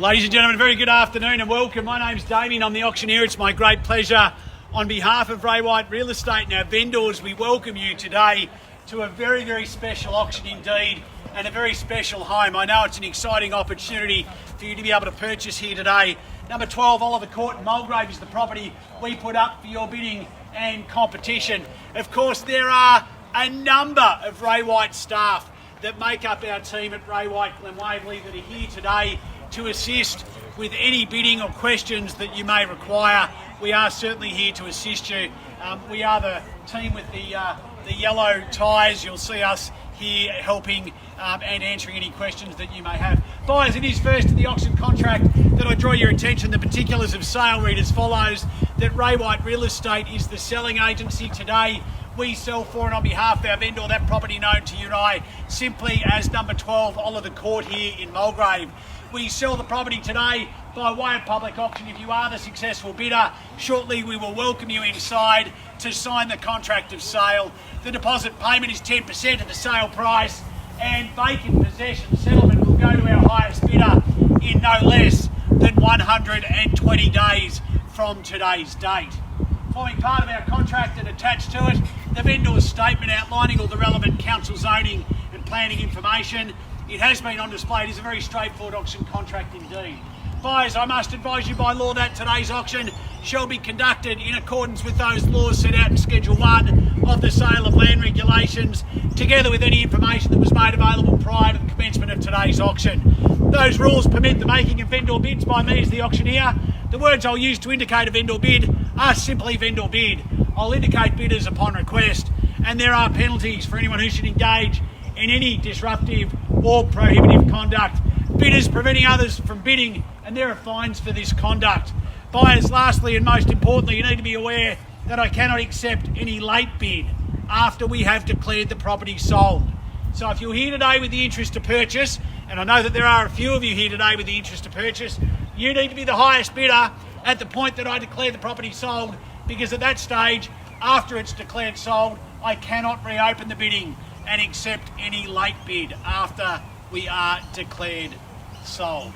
Ladies and gentlemen, very good afternoon and welcome. My name's Damien, I'm the auctioneer. It's my great pleasure on behalf of Ray White Real Estate and our vendors, we welcome you today to a very, very special auction indeed and a very special home. I know it's an exciting opportunity for you to be able to purchase here today. Number 12 Oliver Court in Mulgrave is the property we put up for your bidding and competition. Of course, there are a number of Ray White staff that make up our team at Ray White Glen Waverley that are here today to assist with any bidding or questions that you may require. We are certainly here to assist you. We are the team with the yellow ties. You'll see us here helping and answering any questions that you may have. Buyers, it is first in the auction contract that I draw your attention. The particulars of sale read as follows: that Ray White Real Estate is the selling agency today. We sell for and on behalf of our vendor that property known to you and I simply as number 12 Oliver Court here in Mulgrave. We sell the property today by way of public auction. If you are the successful bidder, shortly we will welcome you inside to sign the contract of sale. The deposit payment is 10% of the sale price, and vacant possession settlement will go to our highest bidder in no less than 120 days from today's date. Forming part of our contract and attached to it, the vendor's statement outlining all the relevant council zoning and planning information. It has been on display. It is a very straightforward auction contract indeed. Buyers, I must advise you by law that today's auction shall be conducted in accordance with those laws set out in Schedule 1 of the Sale of Land Regulations, together with any information that was made available prior to the commencement of today's auction. Those rules permit the making of vendor bids by me as the auctioneer. The words I'll use to indicate a vendor bid are simply vendor bid. I'll indicate bidders upon request, and there are penalties for anyone who should engage in any disruptive or prohibitive conduct. Bidders preventing others from bidding, and there are fines for this conduct. Buyers, lastly and most importantly, you need to be aware that I cannot accept any late bid after we have declared the property sold. So if you're here today with the interest to purchase, and I know that there are a few of you here today with the interest to purchase, you need to be the highest bidder at the point that I declare the property sold, because at that stage, after it's declared sold, I cannot reopen the bidding and accept any late bid after we are declared sold.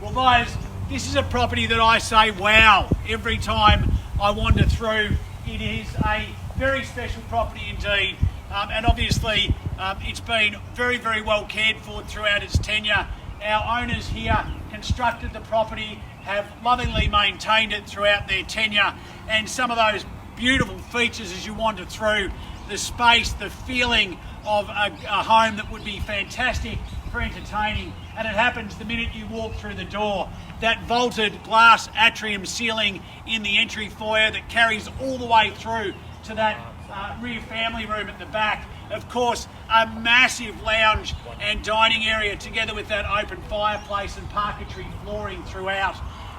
Well, buyers, this is a property that I say wow every time I wander through. It is a very special property indeed, and obviously it's been very, very well cared for throughout its tenure. Our owners here constructed the property, have lovingly maintained it throughout their tenure, and some of those beautiful features as you wander through, the space, the feeling of a home that would be fantastic for entertaining. And it happens the minute you walk through the door. That vaulted glass atrium ceiling in the entry foyer that carries all the way through to that rear family room at the back. Of course, a massive lounge and dining area together with that open fireplace and parquetry flooring throughout.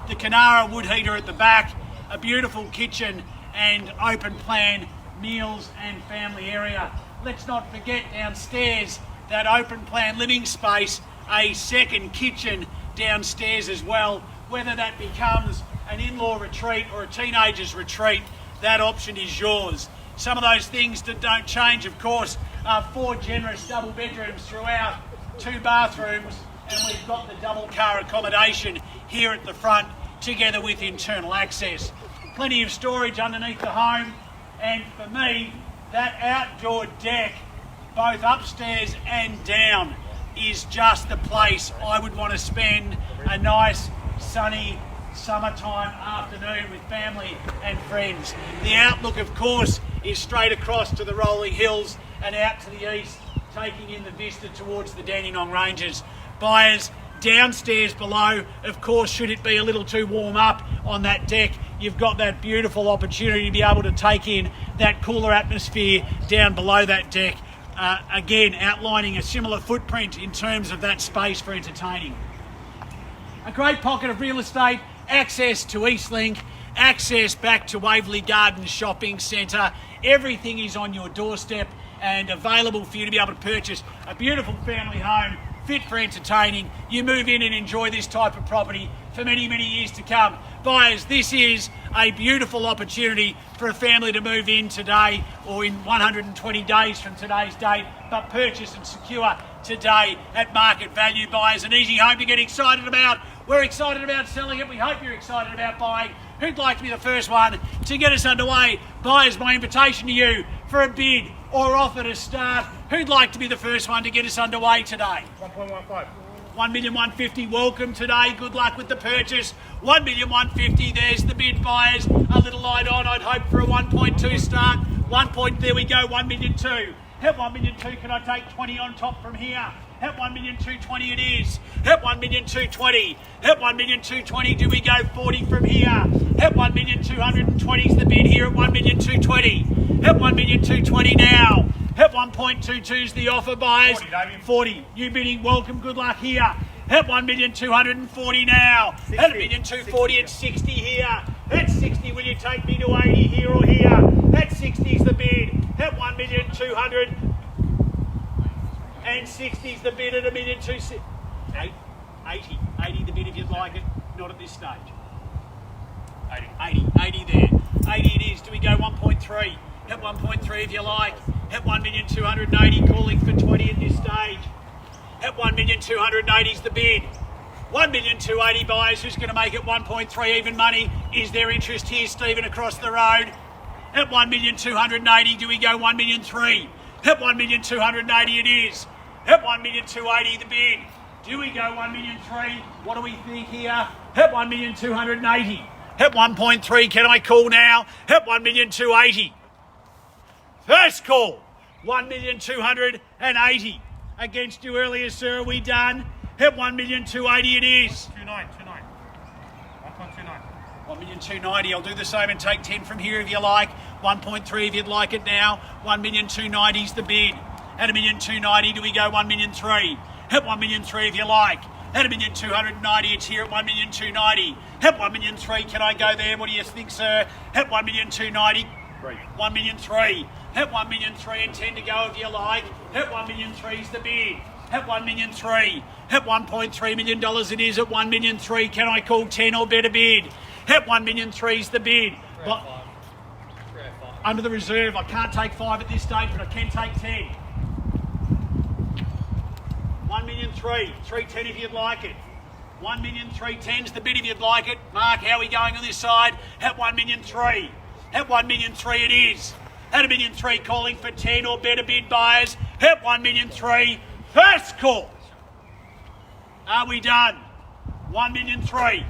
The Canara wood heater at the back, a beautiful kitchen and open plan meals and family area. Let's not forget downstairs that open plan living space, a second kitchen downstairs as well. Whether that becomes an in-law retreat or a teenager's retreat, that option is yours. Some of those things that don't change, of course, are 4 generous double bedrooms throughout, 2 bathrooms, and we've got the double car accommodation here at the front together with internal access. Plenty of storage underneath the home, and for me, that outdoor deck, both upstairs and down, is just the place I would want to spend a nice sunny summertime afternoon with family and friends. The outlook, of course, is straight across to the rolling hills and out to the east, taking in the vista towards the Dandenong Ranges. Buyers, downstairs below, of course, should it be a little too warm up on that deck, you've got that beautiful opportunity to be able to take in that cooler atmosphere down below that deck. Again, outlining a similar footprint in terms of that space for entertaining. A great pocket of real estate, access to Eastlink, access back to Waverley Gardens Shopping Centre. Everything is on your doorstep and available for you to be able to purchase a beautiful family home fit for entertaining. You move in and enjoy this type of property for many, many years to come. Buyers, this is a beautiful opportunity for a family to move in today or in 120 days from today's date, but purchase and secure today at market value. Buyers, an easy home to get excited about. We're excited about selling it. We hope you're excited about buying. Who'd like to be the first one to get us underway? Buyers, my invitation to you for a bid or offer to start. Who'd like to be the first one to get us underway today? 1.15. 1,150,000. Welcome today. Good luck with the purchase. 1,150,000. There's the bid, buyers. A little light on. I'd hope for a 1.2 start. 1 point. There we go. 1,200,000. Hit 1,200,000. Can I take 20 on top from here? Hit 1,220,000 it is. Hit 1,220,000. Hit 1,220,000. Do we go 40 from here? Hit 1,220,000 is the bid here at 1,220,000. Hit 1,220,000 now. Hit 1.22 is the offer, buyers. 40, David. 40. You bidding, welcome, good luck here. Hit 1,240,000 now. 60. Hit 1,240,000 at 60 here. At 60, will you take me to 80 here or here? At 60 is the bid. Hit 1,200,000. And 60 is the bid at 1,260,000. 80 the bid if you'd like it. Not at this stage. 80 there. 80 it is. Do we go 1.3? Hit 1.3 if you like. Hit 1,280,000, calling for 20 at this stage. Hit 1,280,000 is the bid. 1,280,000 buyers. Who's going to make it 1.3 even money? Is there interest here, Stephen, across the road? Hit 1,280,000. Do we go 1,300,000? Hit 1,280,000 it is. Hit 1,280,000 the bid. Do we go 1,300,000? What do we think here? Hit 1,280,000. Hit 1.3. Can I call now? Hit 1,280,000. First call. 1,280,000. Against you earlier, sir. Are we done? Hit 1,280,000 it is. 29. 1.29. 1,290,000. I'll do the same and take 10 from here if you like. 1.3 if you'd like it now. 1,290,000 is the bid. At 1,290,000, do we go 1,300,000? Hit 1,300,000 if you like. At 1,290,000, it's here at 1,290,000. Hit 1,300,000. Can I go there? What do you think, sir? Hit 1,290,000. 1,300,000. Hit 1,300,000 and 10 to go if you like. Hit 1,300,000 is the bid. Hit 1,300,000. Hit $1.3 million it is at 1,300,000. Can I call 10 or better bid? Hit 1,300,000 is the bid. But under the reserve, I can't take 5 at this stage, but I can take 10. 1,300,000. 310 if you'd like it. 1,310 is the bid if you'd like it. Mark, how are we going on this side? Hit 1,300,000. Hit 1,300,000 it is. At 1,300,000 calling for 10 or better bid, buyers. Hit 1,300,000. First call. Are we done? 1,300,000.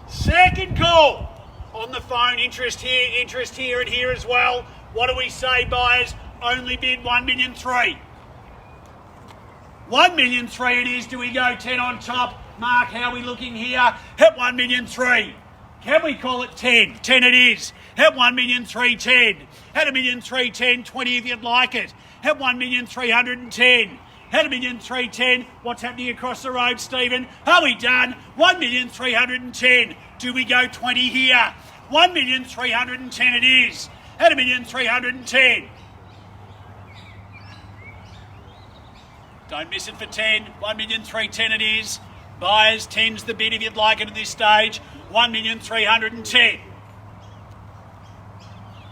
Second call. On the phone, interest here and here as well. What do we say, buyers? Only bid 1,300,000. 1,300,000 it is. Do we go 10 on top? Mark, how are we looking here? Hit 1,300,000. Can we call it 10? 10 it is. Hit 1,310,000. Hit 1,310,000, 20 if you'd like it. Hit 1,310,000. Hit 1,310,000. What's happening across the road, Stephen? Are we done? 1,310,000. Do we go 20 here? 1,310,000 it is. Hit 1,310,000. Don't miss it for 10. 1,310,000 it is. Buyers, 10's the bid if you'd like it at this stage. 1,310,000.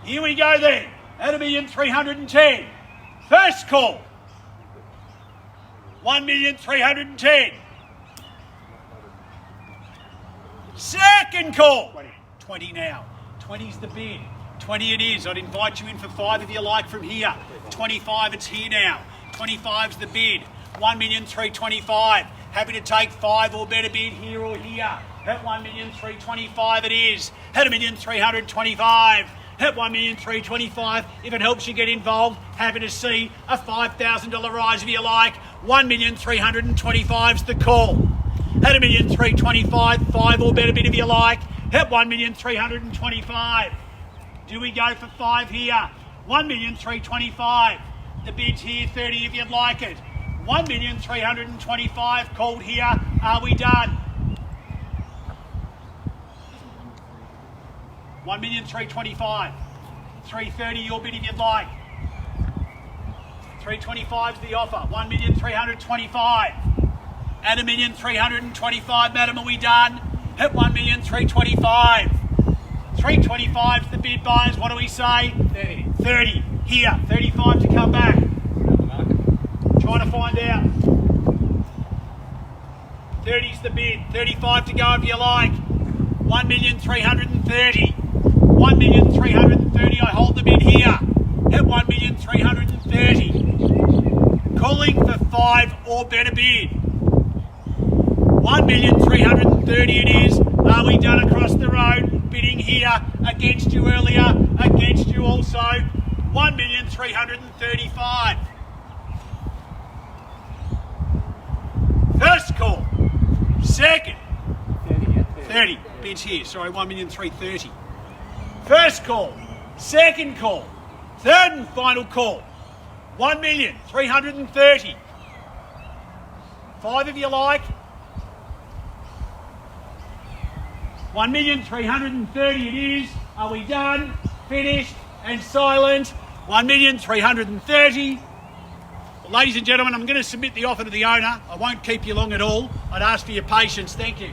Here we go then. At 1,310,000. First call. 1,310,000. Second call. 20 now. 20's the bid. 20 it is. I'd invite you in for 5 if you like from here. 25, it's here now. 25's the bid. 1,325,000. Happy to take 5 or better bid here or here. At 1,325,000 it is. At 1,325,000. At 1,325,000. If it helps you get involved, happy to see a $5,000 rise if you like. 1,325,000's the call. At 1,325,000, 5 or better bid if you like. At 1,325,000. Do we go for 5 here? 1,325,000. The bid's here, 30 if you'd like it. 1,325,000 called here. Are we done? 1,325,000. 330 your bid if you'd like. 325's the offer. 1,325,000. At 1,325,000, madam, are we done? At 1,325,000. 325's the bid, buyers. What do we say? 30. 30. Here. 35 to come back. Trying to find out. 30's the bid. 35 to go if you like. 1,330,000. 1,330,000. I hold the bid here at 1,330,000. Calling for 5 or better bid. 1,330,000 it is. Are we done across the road? Bidding here against you earlier, against you also. 1,335,000. First call. Second. 30. Bids here. Sorry, 1,330,000. First call. Second call. Third and final call. 1,330,000. 5 if you like. 1,330,000 it is. Are we done? Finished and silent. 1,330,000. Well, ladies and gentlemen, I'm going to submit the offer to the owner. I won't keep you long at all. I'd ask for your patience. Thank you.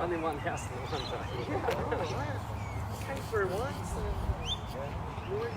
Only one house in one day. Came through once and we were in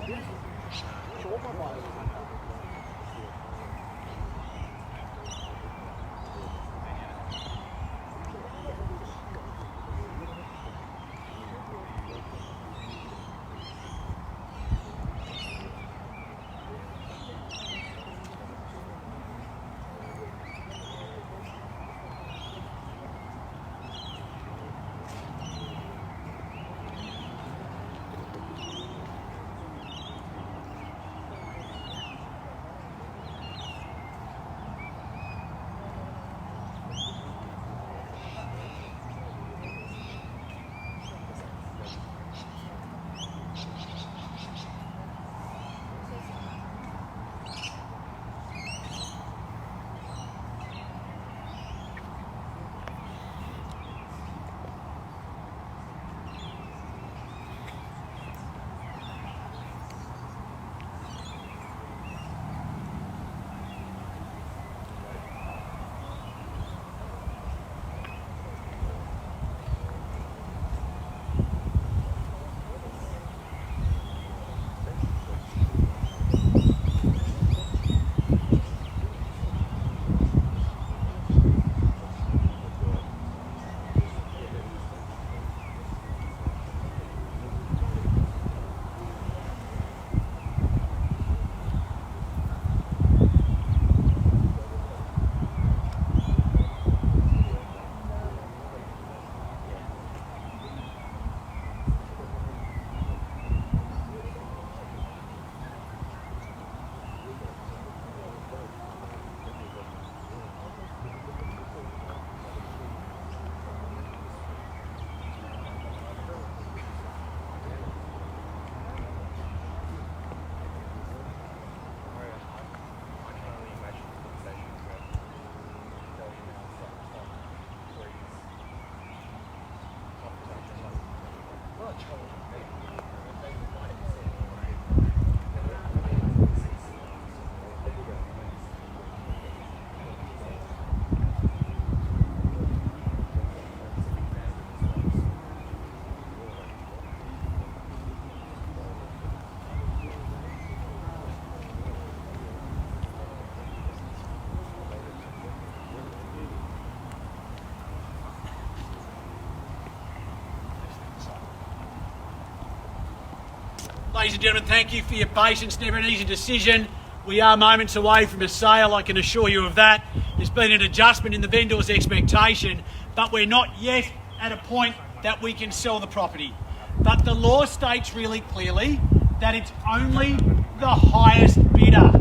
Ladies and gentlemen, thank you for your patience. Never an easy decision. We are moments away from a sale, I can assure you of that. There's been an adjustment in the vendor's expectation, but we're not yet at a point that we can sell the property. But the law states really clearly that it's only the highest bidder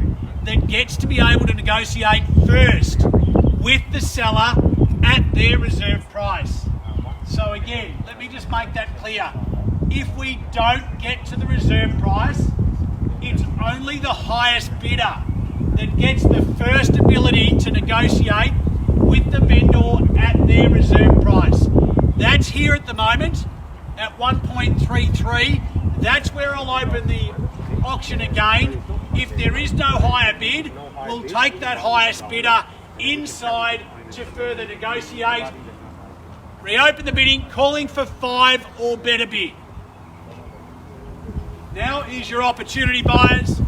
that gets to be able to negotiate first with the seller at their reserve price. So again, let me just make that clear. If we don't get to the reserve price, it's only the highest bidder that gets the first ability to negotiate with the vendor at their reserve price. That's here at the moment at 1.33. That's where I'll open the auction again. If there is no higher bid, we'll take that highest bidder inside to further negotiate. Reopen the bidding, calling for 5 or better bid. Now is your opportunity, buyers.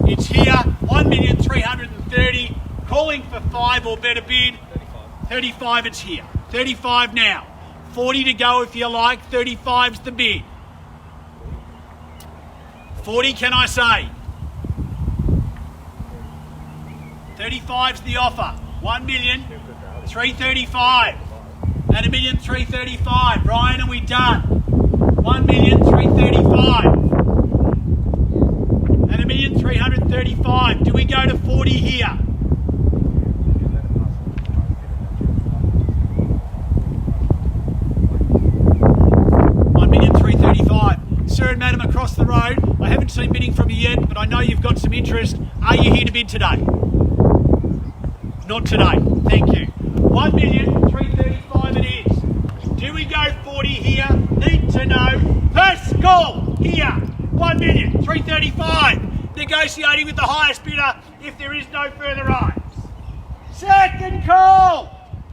It's here, 1,330,000, calling for 5 or better bid. 35, it's here. 35 now. 40 to go if you like. 35's the bid. 40, can I say? 35's the offer. 1,335,000. At 1,335,000. Ryan, are we done? 1,335,000. At 1,335,000. Do we go to 40 here? Sir and madam across the road, I haven't seen bidding from you yet, but I know you've got some interest. Are you here to bid today? Not today. Thank you. 1,335,000 it is. Do we go 40 here? Need to know. First call here. 1,335,000. Negotiating with the highest bidder if there is no further rise. Second call.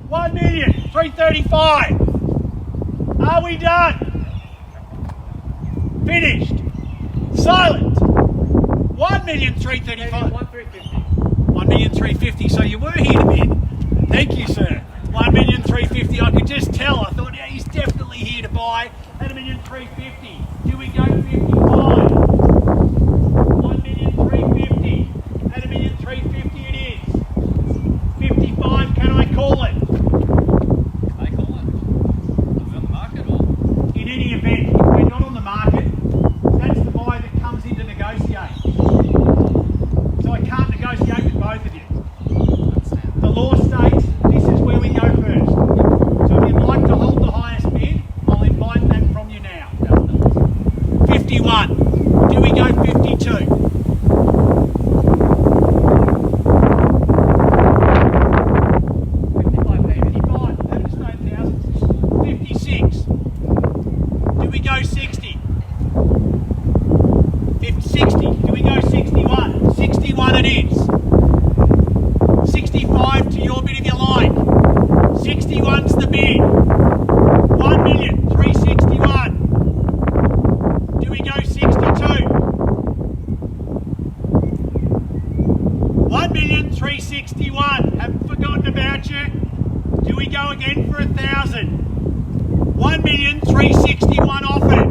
1,335,000. Are we done? Finished. Silent. 1,335,000. 1,350,000. So you were here to bid. Thank you, sir. 1,350,000. I could just tell. I thought, yeah, he's definitely here to buy at 1,350,000. Do we go 55? 1,350,000. At 1,350,000 it is. 55. Can I call it? I call it. Are we on the market or? In any event, if we're not on the market, that's the buyer that comes in to negotiate. So I can't negotiate with both of you. The law states this is where we go first. So if you'd like to hold the highest bid, I'll invite that from you now. 51. Do we go 52? 55. Haven't stayed thousands. 56. Do we go 60? 60. Do we go 61? 61 it is. 65 to your bid if you like. 61's the bid. 1,361,000. Do we go 62? 1,361,000. Haven't forgotten about you. Do we go again for 1,000? 1,361,000 offered.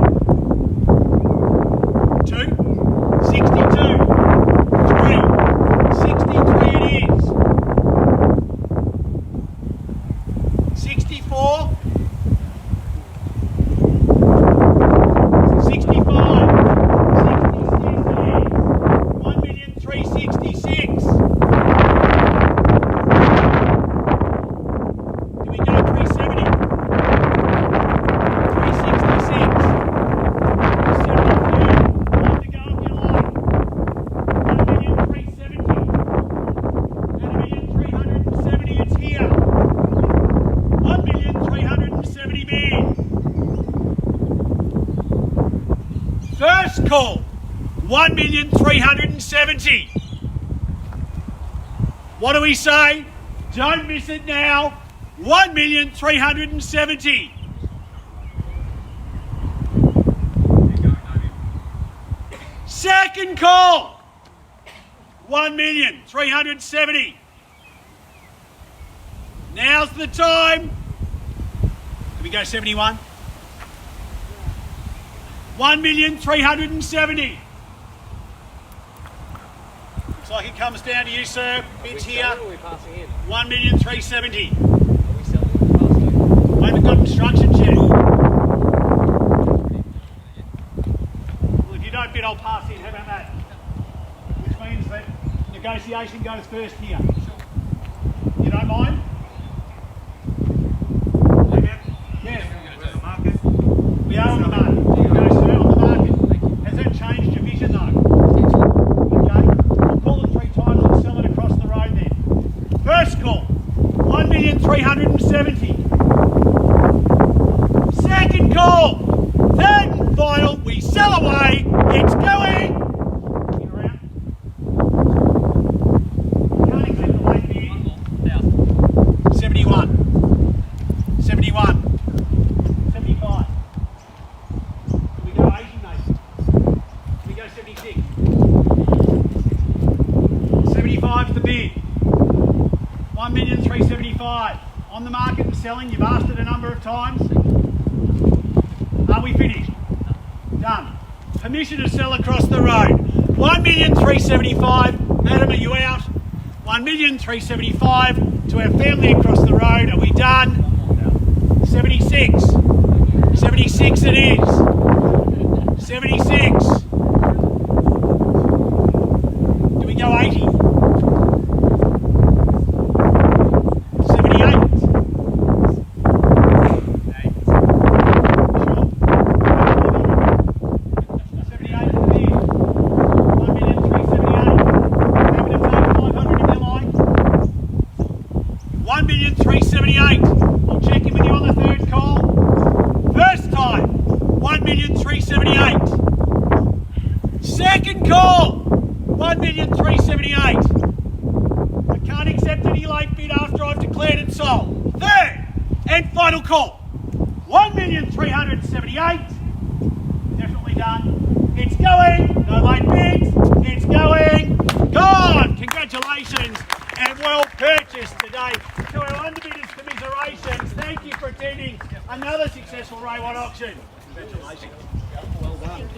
Last call, 1,370,000. What do we say? Don't miss it now. 1,370,000. Second call, 1,370,000. Now's the time. Can we go 71? 1,370,000. Looks like it comes down to you, sir. Bids here. Are we passing in? 1,370,000. Are we selling or passing? I haven't got instructions yet. Well, if you don't bid, I'll pass in. How about that? Which means that negotiation goes first here. You don't mind? Yes. We are on the market. You go, sir, on the market. Has that changed your vision, though? Okay. I'll call it 3 times and sell it across the road then. First call, 1,370,000. Second call, third and final, we sell away. It's going. Get around. Can't accept the late bid. 71. 71. 75. Can we go 80, mate? Can we go 76? 75's the bid. 1,375,000. On the market and selling. You've asked it a number of times. Are we finished? Done. Permission to sell across the road. 1,375,000. Madam, are you out? 1,375,000 to our family across the road. Are we done? 76. 76 it is. 76. Do we go 80? 78. Sure. 78 for the bid. 1,378,000. Happy to take 500 if you like. 1,378,000. I'll check in with you on the third call. First time, 1,378,000. Second call, 1,378,000. I can't accept any late bid after I've declared it sold. Third and final call, 1,378,000. Definitely done. It's going. No late bids. It's going. Gone. Congratulations and well purchased today. To our underbidders, commiserations. Thank you for attending another successful Ray 1 auction. Congratulations. Well done.